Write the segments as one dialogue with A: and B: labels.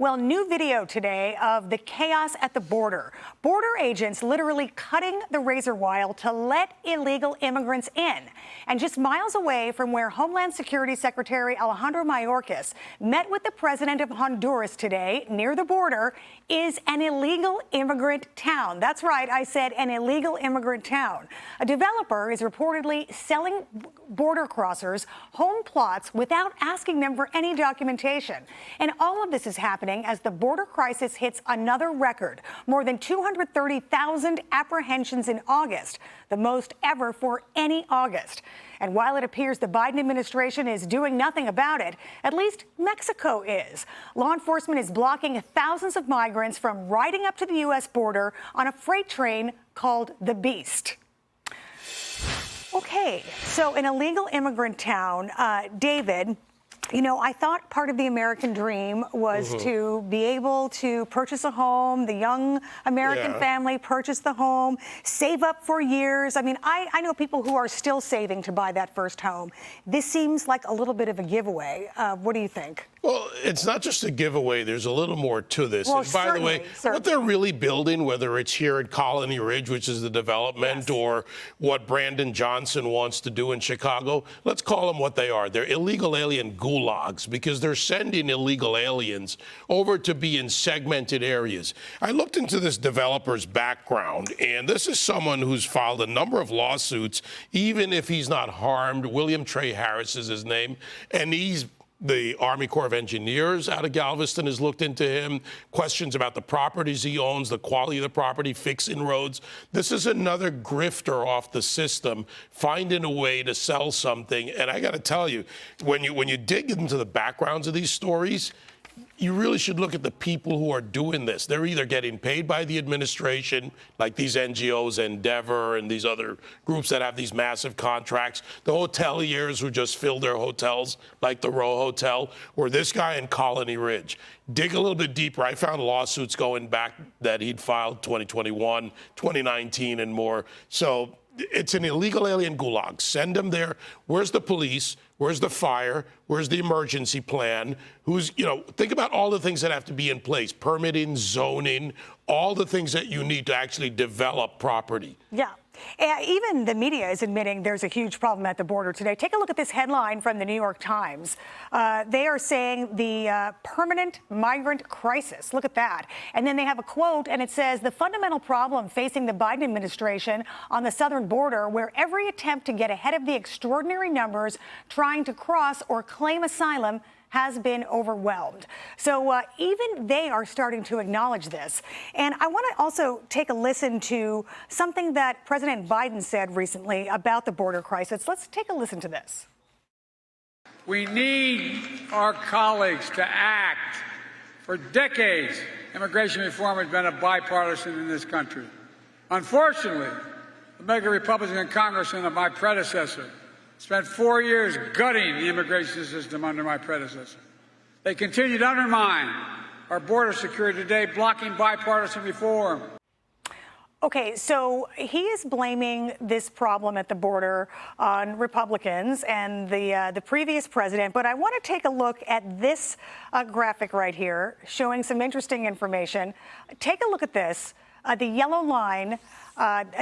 A: Well, new video today of the chaos at the border. Border agents literally cutting the razor wire to let illegal immigrants in. And just miles away from where Homeland Security Secretary Alejandro Mayorkas met with the president of Honduras today near the border is an illegal immigrant town. That's right, I said an illegal immigrant town. A developer is reportedly selling border crossers home plots without asking them for any documentation. And all of this is happening as the border crisis hits another record, more than 230,000 apprehensions in August, the most ever for any August. And while it appears the Biden administration is doing nothing about it, at least Mexico is. Law enforcement is blocking thousands of migrants from riding up to the U.S. border on a freight train called the Beast. Okay, so an illegal immigrant town, David, you know, I thought part of the American dream was to be able to purchase a home, the young American family purchase the home, save up for years. I mean, I know people who are still saving to buy that first home. This seems like a little bit of a giveaway. What do you think?
B: Well, it's not just a giveaway. There's a little more to this.
A: Well,
B: and by the way, what they're really building, whether it's here at Colony Ridge, which is the development, or what Brandon Johnson wants to do in Chicago, let's call them what they are. They're illegal alien gulags because they're sending illegal aliens over to be in segmented areas. I looked into this developer's background, and this is someone who's filed a number of lawsuits, even if he's not harmed. William Trey Harris is his name, and the Army Corps of Engineers out of Galveston has looked into him, questions about the properties he owns, the quality of the property, fixing roads. This is another grifter off the system, finding a way to sell something. And I got to tell you, when you dig into the backgrounds of these stories, you really should look at the people who are doing this. They're either getting paid by the administration, like these NGOs, Endeavor, and these other groups that have these massive contracts, the hoteliers who just fill their hotels, like the Row Hotel, or this guy in Colony Ridge. Dig a little bit deeper. I found lawsuits going back that he'd filed 2021, 2019, and more. So it's an illegal alien gulag. Send them there. Where's the police? Where's the fire? Where's the emergency plan? Think about all the things that have to be in place. Permitting, zoning, all the things that you need to actually develop property.
A: Yeah. Even the media is admitting there's a huge problem at the border today. Take a look at this headline from the New York Times. They are saying the permanent migrant crisis. Look at that. And then they have a quote, and it says, the fundamental problem facing the Biden administration on the southern border, where every attempt to get ahead of the extraordinary numbers trying to cross or claim asylum has been overwhelmed. So even they are starting to acknowledge this. And I want to also take a listen to something that President Biden said recently about the border crisis. Let's take a listen to this.
C: We need our colleagues to act. For decades, immigration reform has been a bipartisan in this country. Unfortunately, the mega Republican congressman of my predecessor spent 4 years gutting the immigration system under my predecessor. They continue to undermine our border security today, blocking bipartisan reform.
A: Okay, so he is blaming this problem at the border on Republicans and the previous president. But I want to take a look at this graphic right here, showing some interesting information. Take a look at this. The yellow line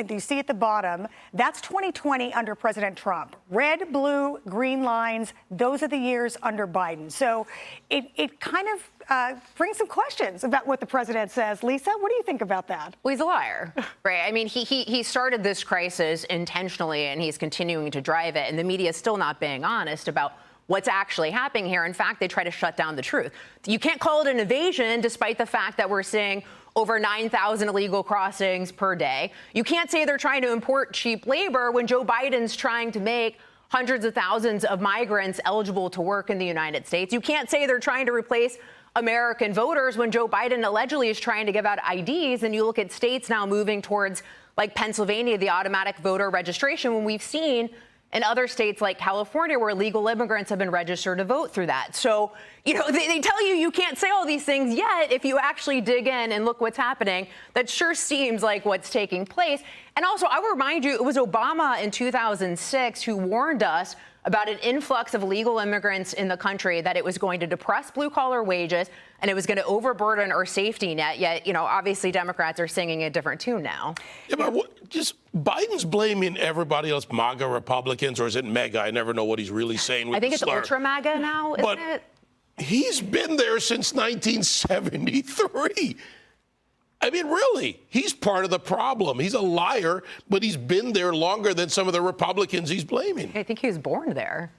A: you see at the bottom, that's 2020 under President Trump. Red, blue, green lines, those are the years under Biden. So it kind of brings some questions about what the president says. Lisa, what do you think about that?
D: Well, he's a liar, right? I mean, he started this crisis intentionally, and he's continuing to drive it, and the media is still not being honest about what's actually happening here. In fact, they try to shut down the truth. You can't call it an invasion, despite the fact that we're seeing over 9,000 illegal crossings per day. You can't say they're trying to import cheap labor when Joe Biden's trying to make hundreds of thousands of migrants eligible to work in the United States. You can't say they're trying to replace American voters when Joe Biden allegedly is trying to give out IDs. And you look at states now moving towards, like Pennsylvania, the automatic voter registration, when we've seen in other states like California, where illegal immigrants have been registered to vote through that. So, they tell you can't say all these things, yet if you actually dig in and look what's happening, that sure seems like what's taking place. And also, I will remind you, it was Obama in 2006 who warned us about an influx of illegal immigrants in the country, that it was going to depress blue-collar wages and it was going to overburden our safety net. Yet, obviously Democrats are singing a different tune now.
B: Yeah, but just Biden's blaming everybody else, MAGA Republicans, or is it MEGA? I never know what he's really saying with
D: I think
B: the
D: it's
B: slur.
D: ultra MAGA now, isn't it?
B: He's been there since 1973. I mean, really, he's part of the problem. He's a liar, but he's been there longer than some of the Republicans he's blaming.
D: I think he was born there.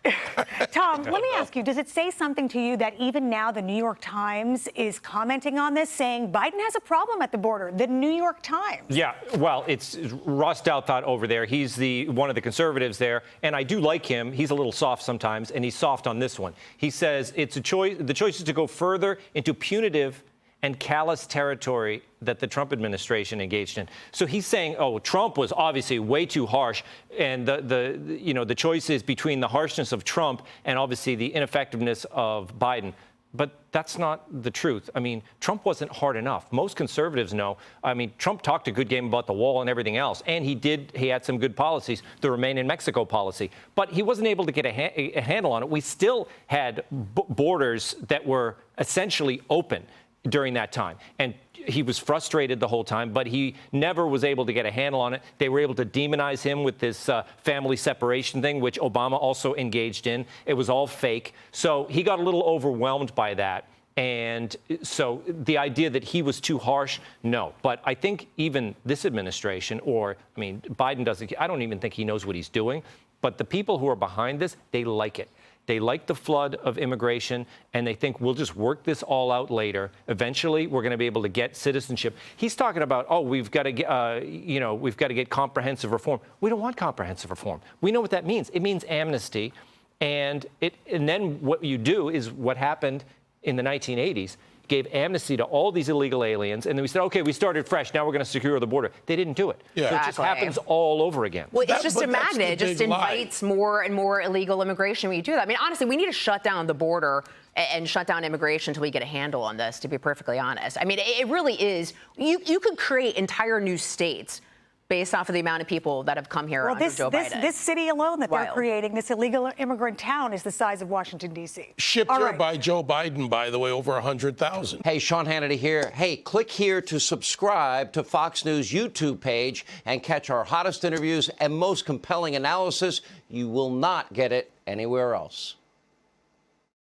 A: Tom, let me ask you, does it say something to you that even now the New York Times is commenting on this, saying Biden has a problem at the border? The New York Times.
E: Yeah, well, it's Ross Douthat over there. He's one of the conservatives there, and I do like him. He's a little soft sometimes, and he's soft on this one. He says it's a choice. The choice is to go further into punitive and callous territory that the Trump administration engaged in. So he's saying, oh, Trump was obviously way too harsh, and the choice is between the harshness of Trump and obviously the ineffectiveness of Biden. But that's not the truth. I mean, Trump wasn't hard enough. Most conservatives know. I mean, Trump talked a good game about the wall and everything else, and he had some good policies, the Remain in Mexico policy. But he wasn't able to get a handle on it. We still had borders that were essentially open during that time. And he was frustrated the whole time, but he never was able to get a handle on it. They were able to demonize him with this family separation thing, which Obama also engaged in. It was all fake. So he got a little overwhelmed by that. And so the idea that he was too harsh, no. But I think even this administration, Biden I don't even think he knows what he's doing. But the people who are behind this, they like it. They like the flood of immigration, and they think we'll just work this all out later. Eventually, we're going to be able to get citizenship. He's talking about, we've got to get comprehensive reform. We don't want comprehensive reform. We know what that means. It means amnesty, and then what you do is what happened in the 1980s. Gave amnesty to all these illegal aliens, and then we said, okay, we started fresh, now we're going to secure the border. They didn't do it.
B: Yeah.
E: So it just happens all over again.
D: Well, it's just a magnet. It just invites more and more illegal immigration when you do that. I mean, honestly, we need to shut down the border and shut down immigration until we get a handle on this, to be perfectly honest. I mean, it really is. You could create entire new states based off of the amount of people that have come here under Joe Biden.
A: This city alone that they're creating, this illegal immigrant town, is the size of Washington, D.C.
B: Shipped here by Joe Biden, by the way, over 100,000.
F: Hey, Sean Hannity here. Hey, click here to subscribe to Fox News YouTube page and catch our hottest interviews and most compelling analysis. You will not get it anywhere else.